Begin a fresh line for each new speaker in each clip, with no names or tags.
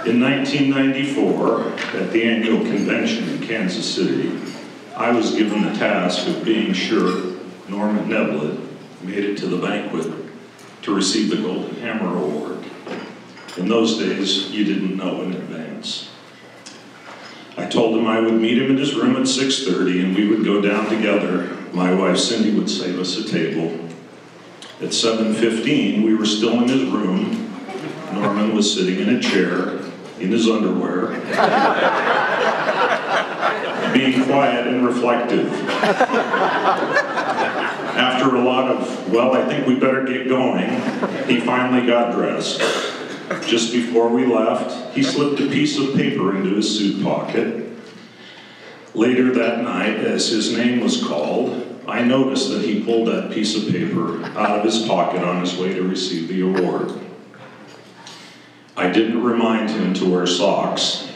In 1994, at the annual convention in Kansas City, I was given the task of being sure Norman Neblett made it to the banquet to receive the Golden Hammer Award. In those days, you didn't know in advance. I told him I would meet him in his room at 6:30 and we would go down together. My wife Cindy would save us a table. At 7:15, we were still in his room. Norman was sitting in a chair, in his underwear, being quiet and reflective. After a lot of, well, I think we better get going, he finally got dressed. Just before we left, he slipped a piece of paper into his suit pocket. Later that night, as his name was called, I noticed that he pulled that piece of paper out of his pocket on his way to receive the award. I didn't remind him to wear socks.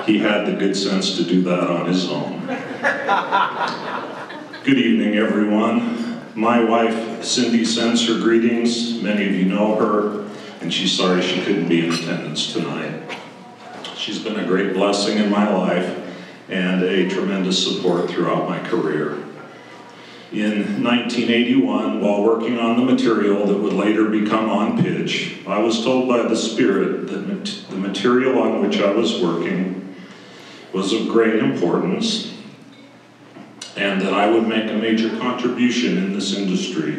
He had the good sense to do that on his own. Good evening, everyone. My wife, Cindy, sends her greetings. Many of you know her, and she's sorry she couldn't be in attendance tonight. She's been a great blessing in my life and a tremendous support throughout my career. In 1981, while working on the material that would later become On Pitch, I was told by the Spirit that the material on which I was working was of great importance and that I would make a major contribution in this industry.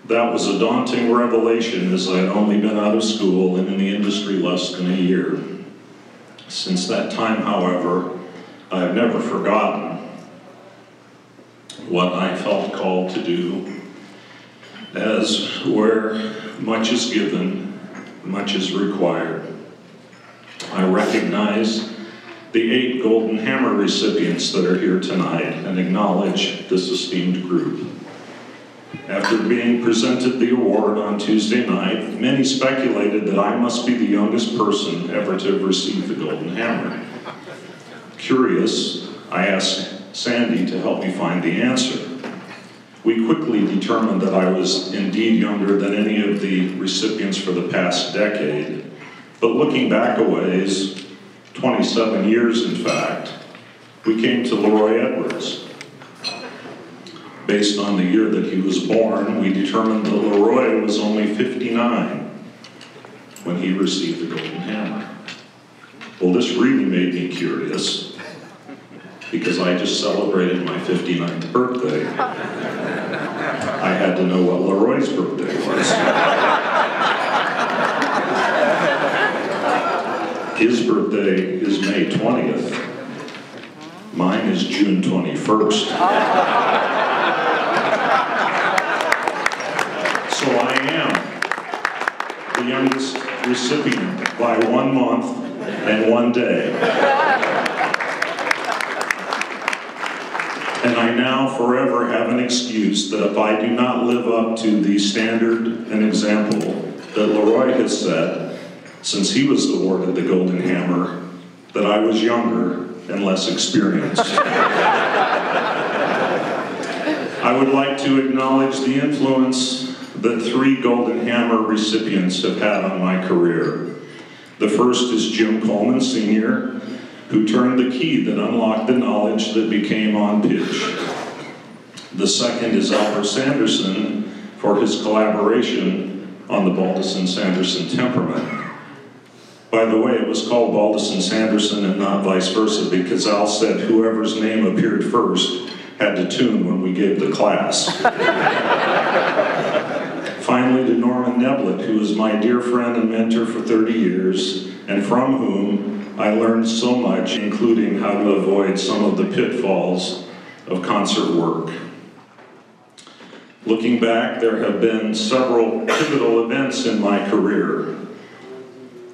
That was a daunting revelation, as I had only been out of school and in the industry less than a year. Since that time, however, I have never forgotten what I felt called to do, as where much is given, much is required. I recognize the 8 Golden Hammer recipients that are here tonight and acknowledge this esteemed group. After being presented the award on Tuesday night, many speculated that I must be the youngest person ever to have received the Golden Hammer. Curious, I asked Sandy to help me find the answer. We quickly determined that I was indeed younger than any of the recipients for the past decade, but looking back a ways, 27 years in fact, we came to Leroy Edwards. Based on the year that he was born, we determined that Leroy was only 59 when he received the Golden Hammer. Well, this really made me curious because I just celebrated my 59th birthday. I had to know what Leroy's birthday was. His birthday is May 20th. Mine is June 21st. So I am the youngest recipient by 1 month and 1 day. And I now forever have an excuse that if I do not live up to the standard and example that Leroy has set, since he was awarded the Golden Hammer, that I was younger and less experienced. I would like to acknowledge the influence that 3 Golden Hammer recipients have had on my career. The first is Jim Coleman Sr., who turned the key that unlocked the knowledge that became On Pitch. The second is Albert Sanderson for his collaboration on the Baldassin-Sanderson temperament. By the way, it was called Baldassin-Sanderson and not vice versa because Al said whoever's name appeared first had to tune when we gave the class. Finally, to Norman Neblett, who is my dear friend and mentor for 30 years, and from whom I learned so much, including how to avoid some of the pitfalls of concert work. Looking back, there have been several pivotal events in my career.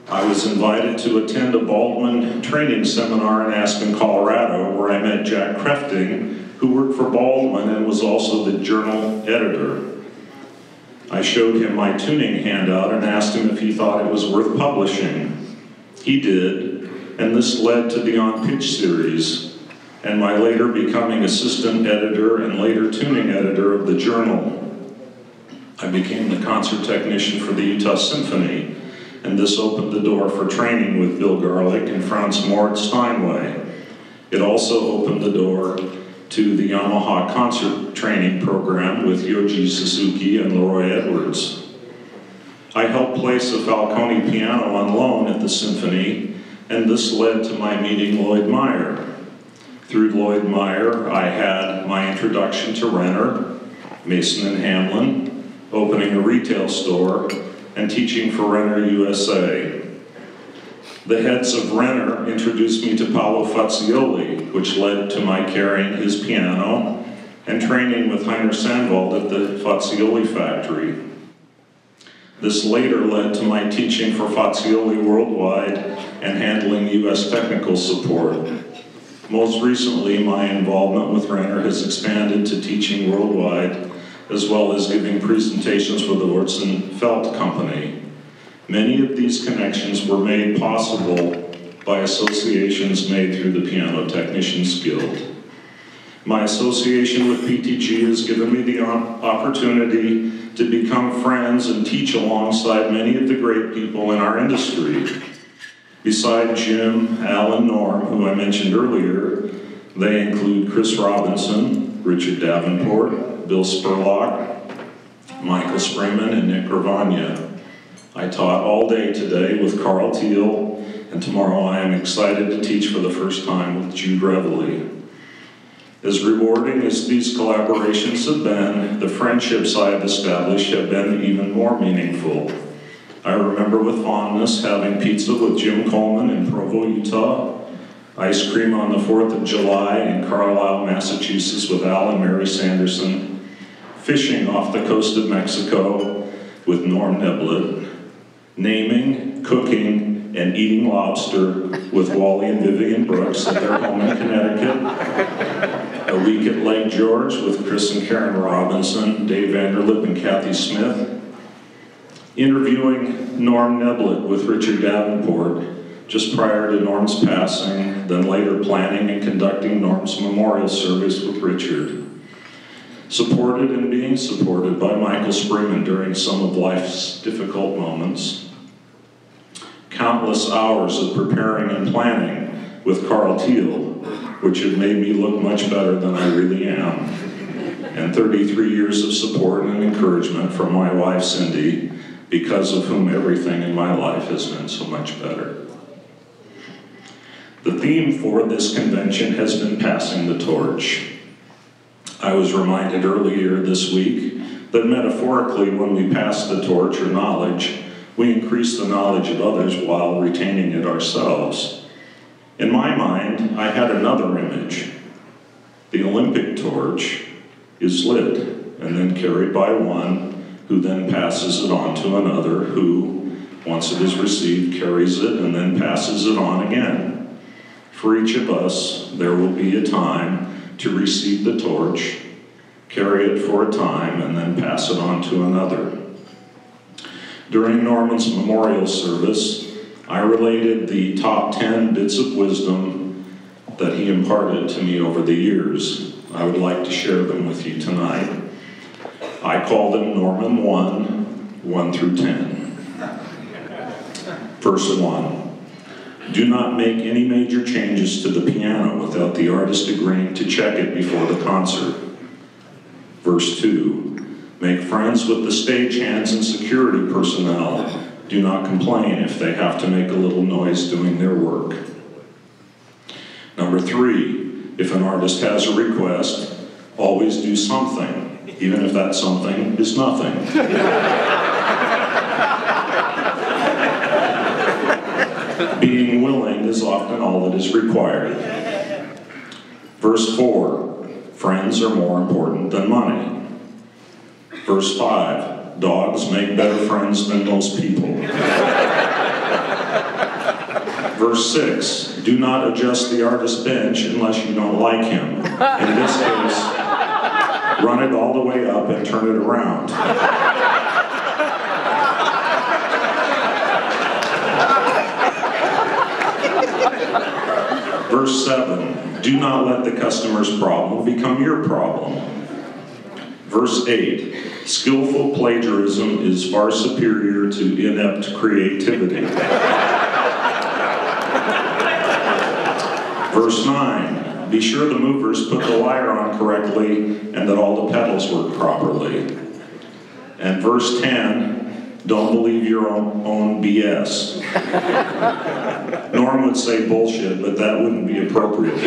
I was invited to attend a Baldwin training seminar in Aspen, Colorado, where I met Jack Crefting, who worked for Baldwin and was also the journal editor. I showed him my tuning handout and asked him if he thought it was worth publishing. He did, and this led to the On Pitch series, and my later becoming assistant editor and later tuning editor of the journal. I became the concert technician for the Utah Symphony, and this opened the door for training with Bill Garlick and Franz Moritz Steinway. It also opened the door to the Yamaha concert training program with Yoji Suzuki and Leroy Edwards. I helped place a Falcone piano on loan at the Symphony, and this led to my meeting Lloyd Meyer. Through Lloyd Meyer, I had my introduction to Renner, Mason and Hamlin, opening a retail store, and teaching for Renner USA. The heads of Renner introduced me to Paolo Fazioli, which led to my carrying his piano and training with Heiner Sandwald at the Fazioli factory. This later led to my teaching for Fazioli worldwide and handling US technical support. Most recently, my involvement with Renner has expanded to teaching worldwide, as well as giving presentations for the Orson Felt Company. Many of these connections were made possible by associations made through the Piano Technicians Guild. My association with PTG has given me the opportunity to become friends and teach alongside many of the great people in our industry. Beside Jim, Al, and Norm, who I mentioned earlier, they include Chris Robinson, Richard Davenport, Bill Spurlock, Michael Spreeman, and Nick Ravagna. I taught all day today with Carl Thiel, and tomorrow I am excited to teach for the first time with Jude Reveille. As rewarding as these collaborations have been, the friendships I have established have been even more meaningful. I remember with fondness having pizza with Jim Coleman in Provo, Utah, ice cream on the 4th of July in Carlisle, Massachusetts with Al and Mary Sanderson, fishing off the coast of Mexico with Norm Neblett, naming, cooking, and eating lobster with Wally and Vivian Brooks at their home in Connecticut, a week at Lake George with Chris and Karen Robinson, Dave Vanderlip and Kathy Smith, interviewing Norm Neblett with Richard Davenport just prior to Norm's passing, then later planning and conducting Norm's memorial service with Richard. Supported and being supported by Michael Spreeman during some of life's difficult moments. Countless hours of preparing and planning with Carl Thiel, which have made me look much better than I really am. And 33 years of support and encouragement from my wife, Cindy, because of whom everything in my life has been so much better. The theme for this convention has been passing the torch. I was reminded earlier this week that metaphorically, when we pass the torch or knowledge, we increase the knowledge of others while retaining it ourselves. In my mind, I had another image. The Olympic torch is lit and then carried by one who then passes it on to another who, once it is received, carries it and then passes it on again. For each of us, there will be a time to receive the torch, carry it for a time, and then pass it on to another. During Norman's memorial service, I related the top 10 bits of wisdom that he imparted to me over the years. I would like to share them with you tonight. I call them Norman 1 through 10. Verse 1, do not make any major changes to the piano without the artist agreeing to check it before the concert. Verse 2, make friends with the stagehands and security personnel. Do not complain if they have to make a little noise doing their work. Number 3, if an artist has a request, always do something, even if that something is nothing. Being willing is often all that is required. Verse 4, friends are more important than money. Verse 5, dogs make better friends than most people. Verse 6, do not adjust the artist's bench unless you don't like him. In this case, run it all the way up and turn it around. Verse 7, do not let the customer's problem become your problem. Verse 8, skillful plagiarism is far superior to inept creativity. Verse 9, be sure the movers put the wire on correctly and that all the pedals work properly. And verse 10, don't believe your own BS. Norm would say bullshit, but that wouldn't be appropriate.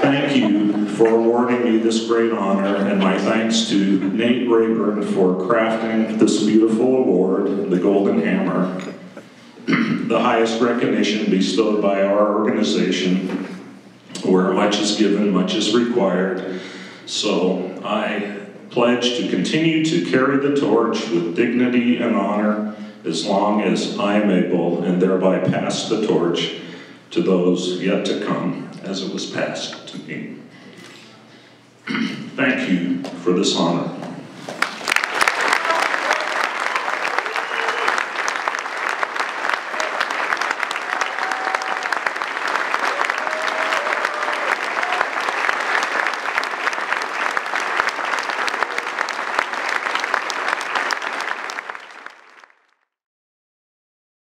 Thank you for awarding me this great honor, and my thanks to Nate Rayburn for crafting this beautiful award, the Golden Hammer, the highest recognition bestowed by our organization, where much is given, much is required. So I pledge to continue to carry the torch with dignity and honor as long as I am able, and thereby pass the torch to those yet to come as it was passed to me. Thank you for this honor.